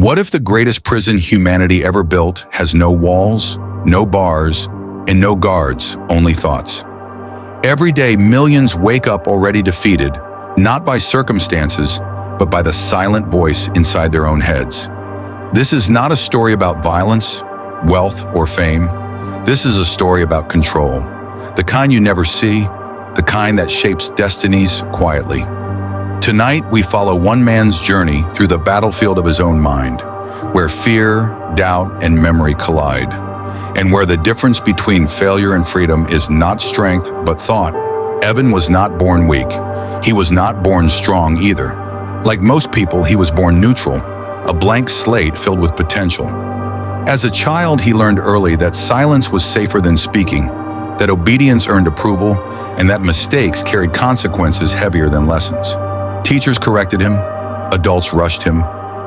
What if the greatest prison humanity ever built has no walls, no bars, and no guards, only thoughts? Every day, millions wake up already defeated, not by circumstances, but by the silent voice inside their own heads. This is not a story about violence, wealth, or fame. This is a story about control, the kind you never see, the kind that shapes destinies quietly. Tonight, we follow one man's journey through the battlefield of his own mind, where fear, doubt, and memory collide, and where the difference between failure and freedom is not strength, but thought. Evan was not born weak. He was not born strong either. Like most people, he was born neutral, a blank slate filled with potential. As a child, he learned early that silence was safer than speaking, that obedience earned approval, and that mistakes carried consequences heavier than lessons. Teachers corrected him, adults rushed him,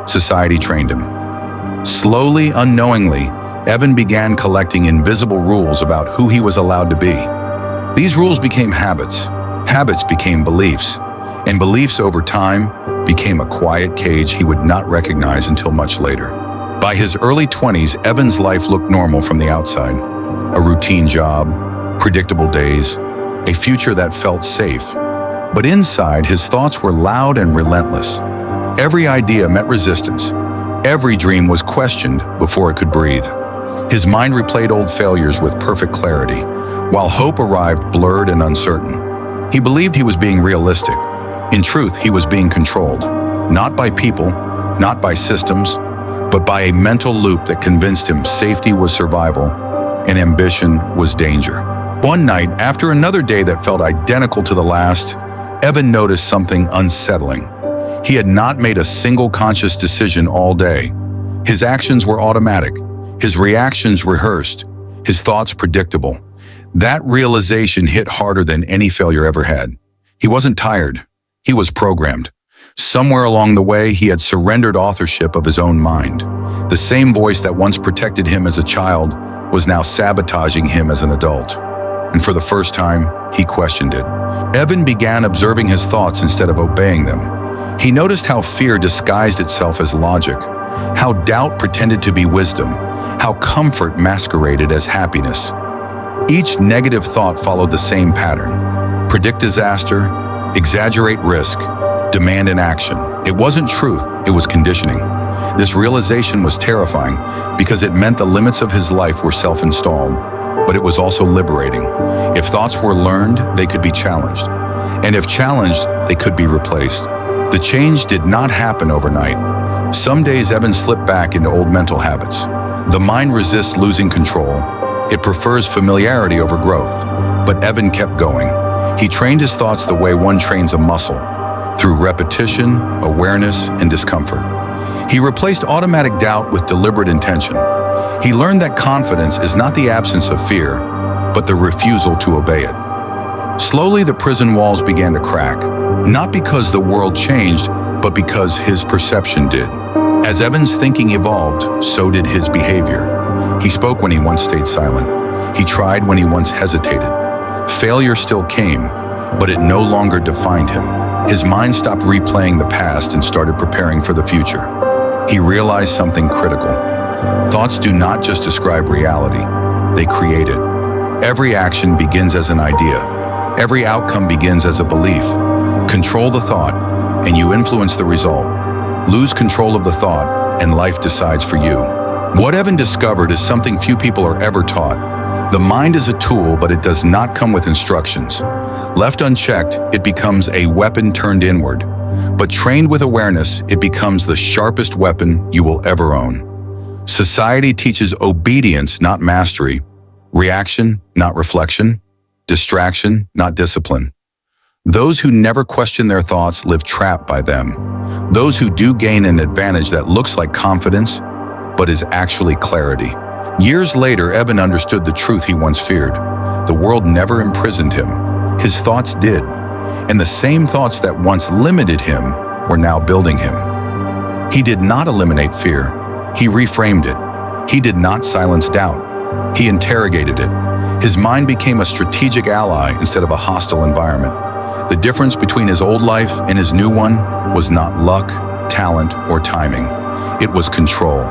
society trained him. Slowly, unknowingly, Evan began collecting invisible rules about who he was allowed to be. These rules became habits, habits became beliefs, and beliefs over time became a quiet cage he would not recognize until much later. By his early 20s, Evan's life looked normal from the outside. A routine job, predictable days, a future that felt safe. But inside, his thoughts were loud and relentless. Every idea met resistance. Every dream was questioned before it could breathe. His mind replayed old failures with perfect clarity, while hope arrived blurred and uncertain. He believed he was being realistic. In truth, he was being controlled, not by people, not by systems, but by a mental loop that convinced him safety was survival and ambition was danger. One night, after another day that felt identical to the last, Evan noticed something unsettling. He had not made a single conscious decision all day. His actions were automatic, his reactions rehearsed, his thoughts predictable. That realization hit harder than any failure ever had. He wasn't tired, he was programmed. Somewhere along the way, he had surrendered authorship of his own mind. The same voice that once protected him as a child was now sabotaging him as an adult. And for the first time, he questioned it. Evan began observing his thoughts instead of obeying them. He noticed how fear disguised itself as logic, how doubt pretended to be wisdom, how comfort masqueraded as happiness. Each negative thought followed the same pattern: predict disaster, exaggerate risk, demand inaction. It wasn't truth, it was conditioning. This realization was terrifying because it meant the limits of his life were self-installed, but it was also liberating. If thoughts were learned, they could be challenged. And if challenged, they could be replaced. The change did not happen overnight. Some days Evan slipped back into old mental habits. The mind resists losing control. It prefers familiarity over growth. But Evan kept going. He trained his thoughts the way one trains a muscle, through repetition, awareness, and discomfort. He replaced automatic doubt with deliberate intention. He learned that confidence is not the absence of fear, but the refusal to obey it. Slowly, the prison walls began to crack, not because the world changed, but because his perception did. As Evan's thinking evolved, so did his behavior. He spoke when he once stayed silent. He tried when he once hesitated. Failure still came, but it no longer defined him. His mind stopped replaying the past and started preparing for the future. He realized something critical. Thoughts do not just describe reality, they create it. Every action begins as an idea. Every outcome begins as a belief. Control the thought, and you influence the result. Lose control of the thought, and life decides for you. What Evan discovered is something few people are ever taught. The mind is a tool, but it does not come with instructions. Left unchecked, it becomes a weapon turned inward. But trained with awareness, it becomes the sharpest weapon you will ever own. Society teaches obedience, not mastery. Reaction, not reflection. Distraction, not discipline. Those who never question their thoughts live trapped by them. Those who do gain an advantage that looks like confidence, but is actually clarity. Years later, Evan understood the truth he once feared. The world never imprisoned him. His thoughts did. And the same thoughts that once limited him were now building him. He did not eliminate fear. He reframed it. He did not silence doubt. He interrogated it. His mind became a strategic ally instead of a hostile environment. The difference between his old life and his new one was not luck, talent, or timing. It was control.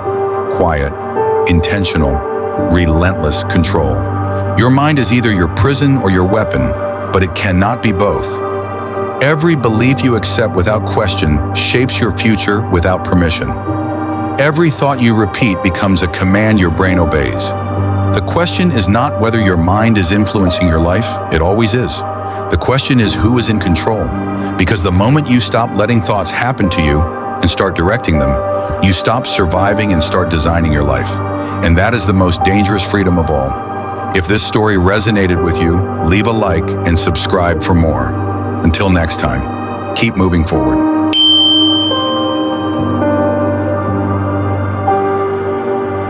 Quiet, intentional, relentless control. Your mind is either your prison or your weapon, but it cannot be both. Every belief you accept without question shapes your future without permission. Every thought you repeat becomes a command your brain obeys. The question is not whether your mind is influencing your life, it always is. The question is who is in control, because the moment you stop letting thoughts happen to you and start directing them, you stop surviving and start designing your life. And that is the most dangerous freedom of all. If this story resonated with you, leave a like and subscribe for more. Until next time, keep moving forward.